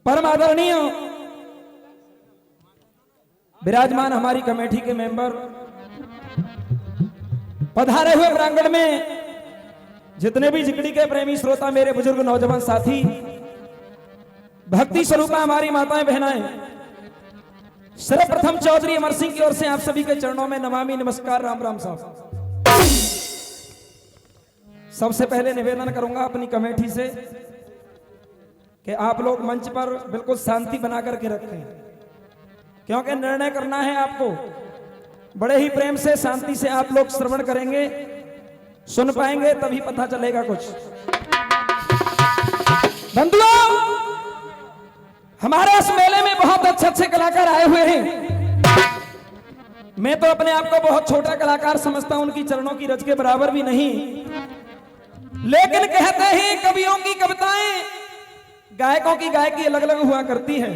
परम आदरणीय विराजमान हमारी कमेटी के मेंबर, पधारे हुए प्रांगण में जितने भी जिगड़ी के प्रेमी श्रोता, मेरे बुजुर्ग नौजवान साथी, भक्ति स्वरूपा हमारी माताएं बहनाएं, सर्वप्रथम चौधरी अमर सिंह की ओर से आप सभी के चरणों में नमामि नमस्कार, राम राम साहब। सबसे पहले निवेदन करूंगा अपनी कमेटी से कि आप लोग मंच पर बिल्कुल शांति बना करके रखें, क्योंकि निर्णय करना है आपको। बड़े ही प्रेम से, शांति से आप लोग श्रवण करेंगे, सुन पाएंगे, तभी पता चलेगा कुछ। बंधुओं, हमारे इस मेले में बहुत अच्छे अच्छे कलाकार आए हुए हैं। मैं तो अपने आप को बहुत छोटा कलाकार समझता हूं, उनकी चरणों की रज के बराबर भी नहीं, लेकिन कहते हैं कवियों की कविताएं, गायकों की गायकी अलग अलग हुआ करती है।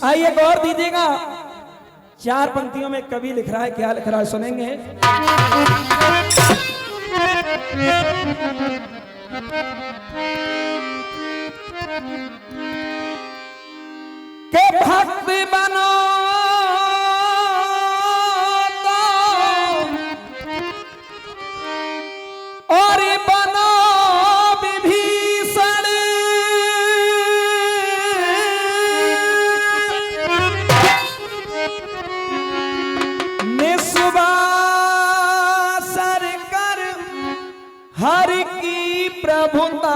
आइए गौर दीजिएगा, 4 पंक्तियों में कवि लिख रहा है, क्या लिख रहा है सुनेंगे। के भक्त बनो और बनो हर की प्रभुताई,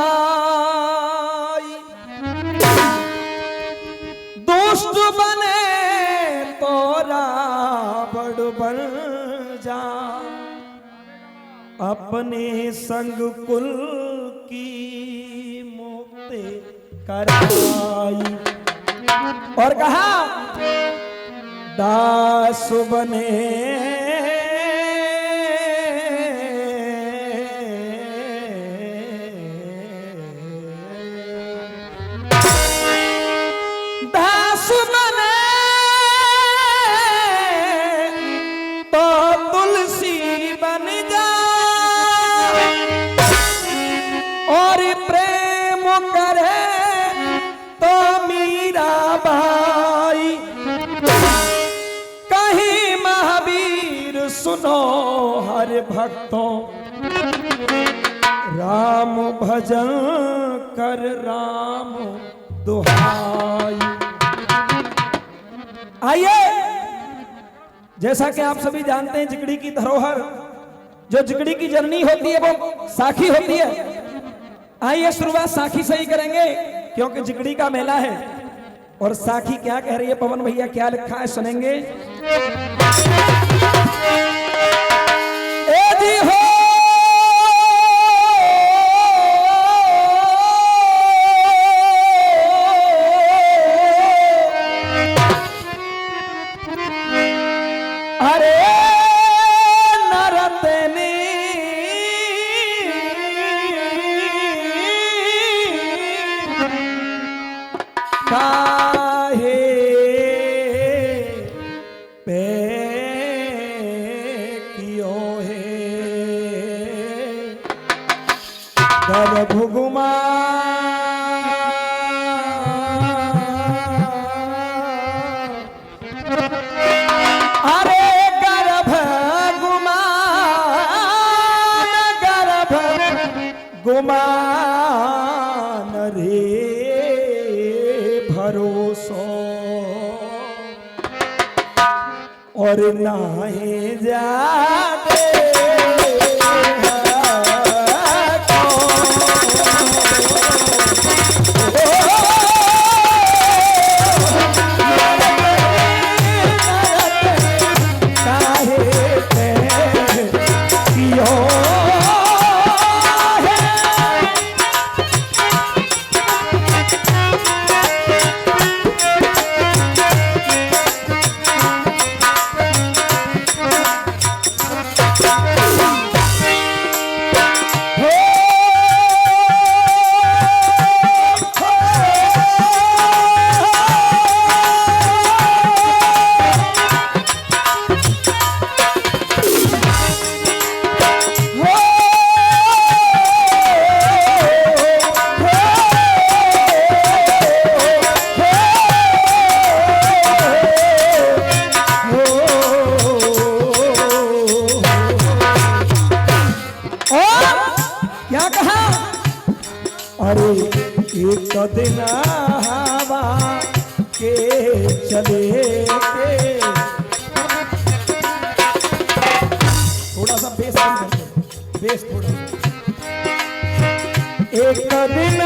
दुष्ट बने तो रावण बन जा, अपने संग कुल की मुक्ति कराई। और कहा दास बने तो तुलसी बन जा, और प्रेम करे तो मीरा बाई। कहीं महावीर सुनो हर भक्तों, राम भजन कर राम दुहाई। आइए, जैसा कि आप सभी जानते हैं, जिगड़ी की धरोहर, जो जिगड़ी की जननी होती है, वो साखी होती है। आइए शुरुआत साखी से ही करेंगे, क्योंकि जिगड़ी का मेला है। और साखी क्या कह रही है, पवन भैया क्या लिखा है सुनेंगे। ए जी हो काहे पे कियो है गर्भ गुमा, अरे गर्भ गुमान रे भरोसो, और नाहे जाते अरे एक दिन हवा के चले के थोड़ा सा बेस कम करते, बेस थोड़ा एक दिन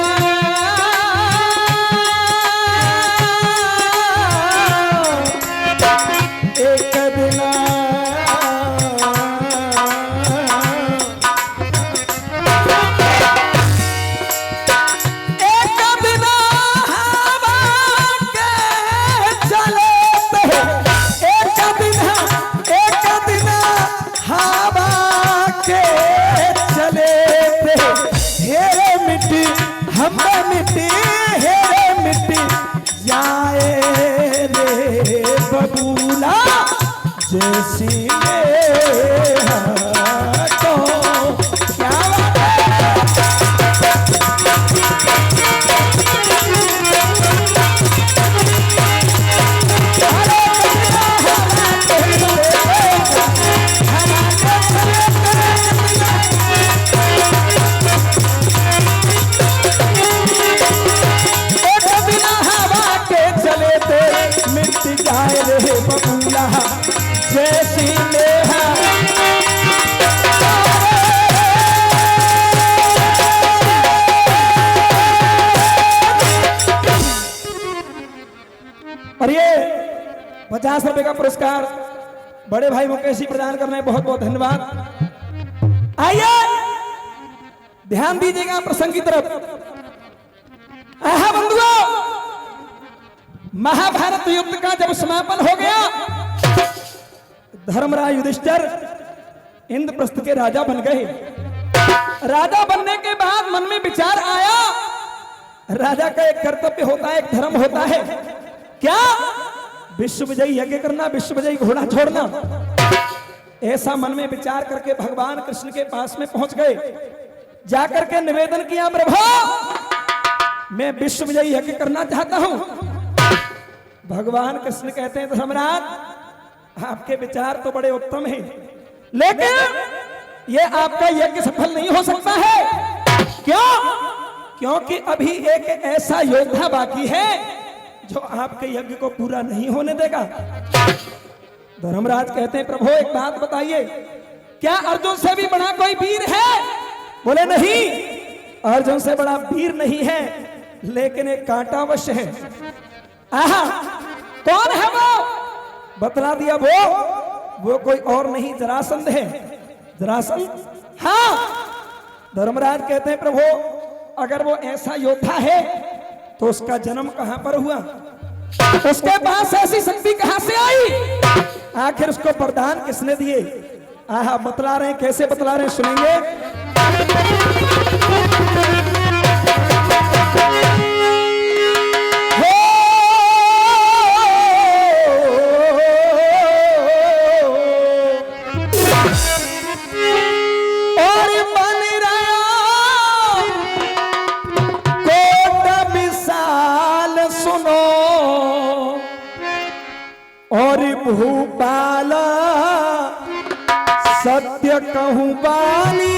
जैसी तो क्या जाए रे बबूला जैसी नेहा और ये 50 रुपए का पुरस्कार बड़े भाई मुकेश जी प्रदान कर रहे हैं, बहुत बहुत धन्यवाद। आइए ध्यान दीजिएगा प्रसंग की तरफ। बंधुओं, महाभारत युद्ध का जब समापन हो गया, धर्मराज युधिष्ठिर इंद्रप्रस्थ के राजा बन गए। राजा बनने के बाद मन में विचार आया, राजा का एक कर्तव्य होता है, एक धर्म होता है, क्या विश्व विजयी यज्ञ करना, विश्व विजयी घोड़ा छोड़ना। ऐसा मन में विचार करके भगवान कृष्ण के पास में पहुंच गए। जाकर के निवेदन किया, प्रभु मैं विश्व विजयी यज्ञ करना चाहता हूं। भगवान कृष्ण कहते हैं, धर्मराज आपके विचार तो बड़े उत्तम हैं, लेकिन ये आपका यज्ञ सफल नहीं हो सकता है। क्यों? क्योंकि अभी एक ऐसा योद्धा बाकी है जो आपके यज्ञ को पूरा नहीं होने देगा। धर्मराज कहते हैं, प्रभु एक बात बताइए, क्या अर्जुन से भी बड़ा कोई वीर है? बोले नहीं, अर्जुन से बड़ा वीर नहीं है, लेकिन एक कांटा अवश्य है। कौन है वो? बतला दिया, वो कोई और नहीं, जरासंध है। जरासंध? हाँ। धर्मराज कहते हैं, प्रभु अगर वो ऐसा योद्धा है तो उसका जन्म कहां पर हुआ, उसके पास ऐसी शक्ति कहां से आई, आखिर उसको वरदान किसने दिए? बतला रहे हैं, कैसे बतला रहे हैं, सुनेंगे। भूपाल सत्य कहूं बानी,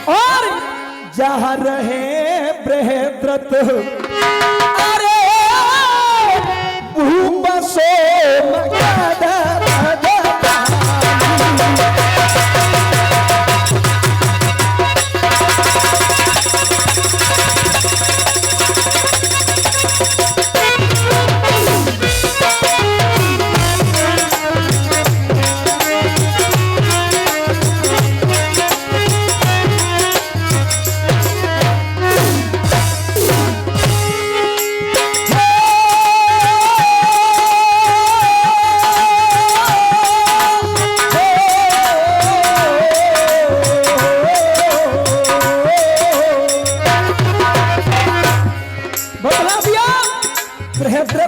और जहां रहे बृहद्रथ, अरे भूपसो मगध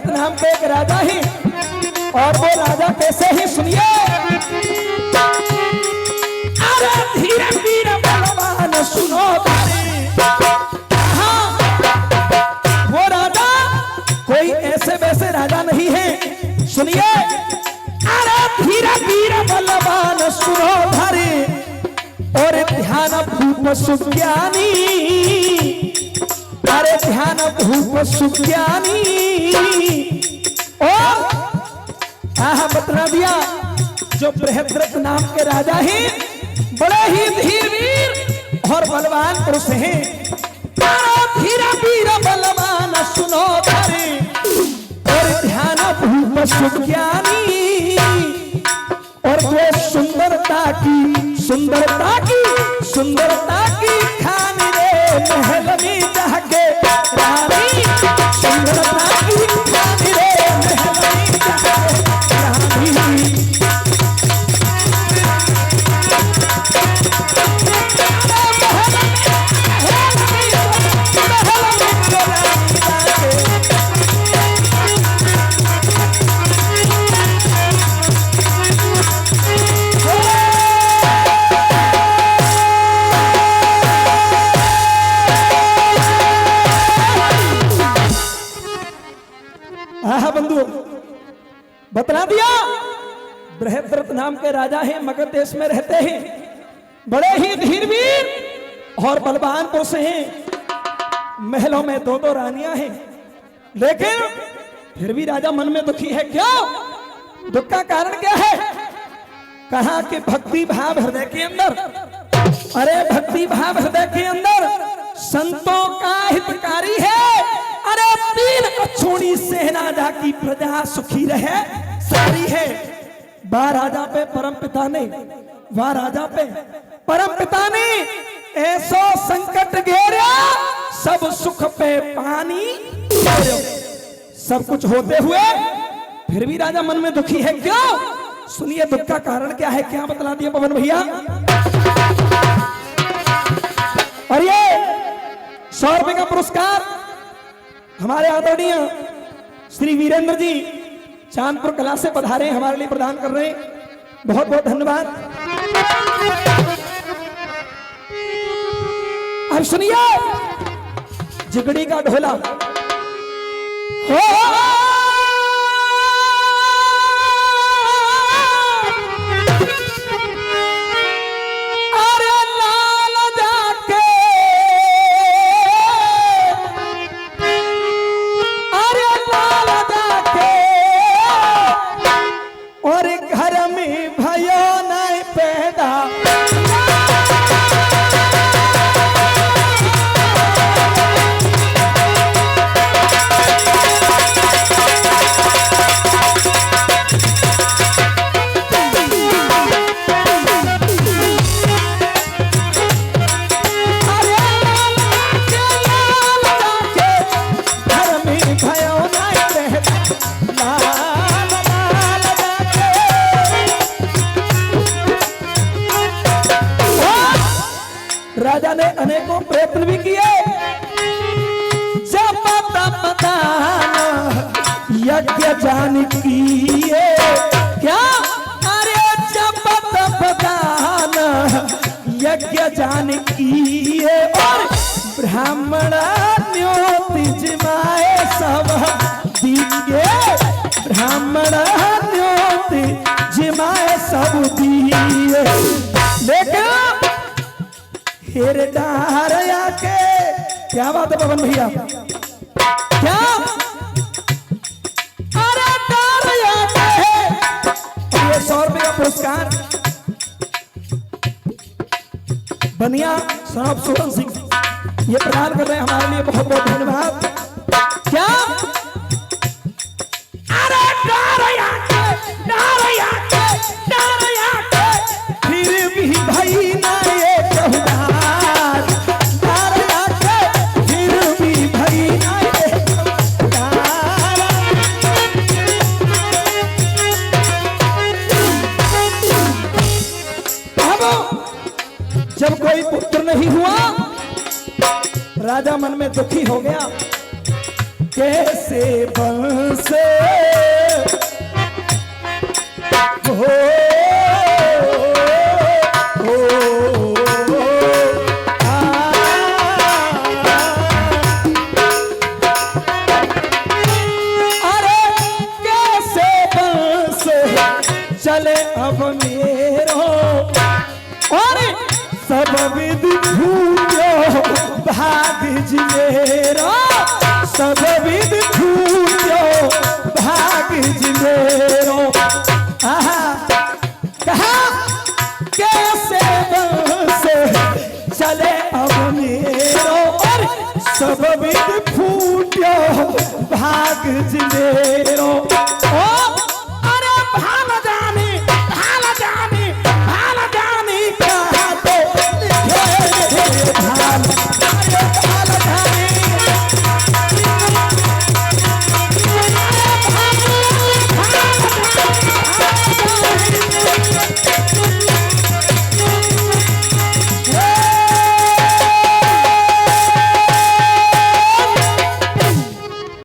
नाम पे एक राजा ही, और वो राजा कैसे ही, सुनिए। अरे धीरे धीरे बलवान सुनो तारी, हाँ वो राजा कोई ऐसे वैसे राजा नहीं है, सुनिए। अरे धीरे धीरे बलवान सुनो धारी, और ध्यान भूप सुज्ञानी, अरे ध्यान भूप सुज्ञानी। और बतला दिया जो बृहद्रथ नाम के राजा हैं, बड़े ही धीर वीर और बलवान पुरुष हैं। धीर वीर बलवान सुनो धरे, और ध्यान भूप सुज्ञानी। और वो सुंदरता की खान रे महल में जाके रानी, सुंदरता की खान रे महल में जाके रानी। बंधु बतला दिया, बृहद्रथ नाम के राजा हैं, मगध देश में रहते हैं, बड़े ही धीरवीर और बलवान पुरुष हैं। महलों में 2-2 रानियां हैं, लेकिन फिर भी राजा मन में दुखी है। क्यों? दुख का कारण क्या है? कहा कि भक्ति भाव हृदय के अंदर, अरे भक्ति भाव हृदय के अंदर संतों का हितकारी है। अरे 3 अछूणी सेना जाकी प्रजा सुखी रहे सारी है। वाह राजा पे परम पिता ने, वाह राजा पे परम पिता ने ऐसो संकट घेरा, सब सुख पे पानी। सब कुछ होते हुए फिर भी राजा मन में दुखी है। क्यों? सुनिए दुख का कारण क्या है, क्या बतला दिया पवन भैया। और ये 100 रुपए का पुरस्कार हमारे आदरणीय श्री वीरेंद्र जी चांदपुर कला से पधारे हमारे लिए प्रदान कर रहे हैं, बहुत बहुत धन्यवाद। अब सुनिए जिगड़ी का ढोला। राजा ने अनेकों प्रयत्न भी किए, जब पता यज्ञ जान किए। क्या? अरे जब पता यज्ञ जान किए, और ब्राह्मण न्योति जिमाए सब दिए, ब्राह्मण न्योति जिमाए सब दिए। लेकिन फिर डारिया के, क्या बात है पवन भैया, क्या? अरे डारिया के ये 100 रुपए का पुरस्कार बनिया सनब सोहन सिंह ये प्रदान कर रहे हैं हमारे लिए, बहुत बहुत धन्यवाद। क्या? अरे डारिया के, डारिया के, डारिया के, फिर भी भाई ना ये कहूँगा, जब कोई पुत्र नहीं हुआ राजा मन में दुखी हो गया। कैसे बंसे हो अरे कैसे बंसे चले अब मेरो, और भाग जिनेरो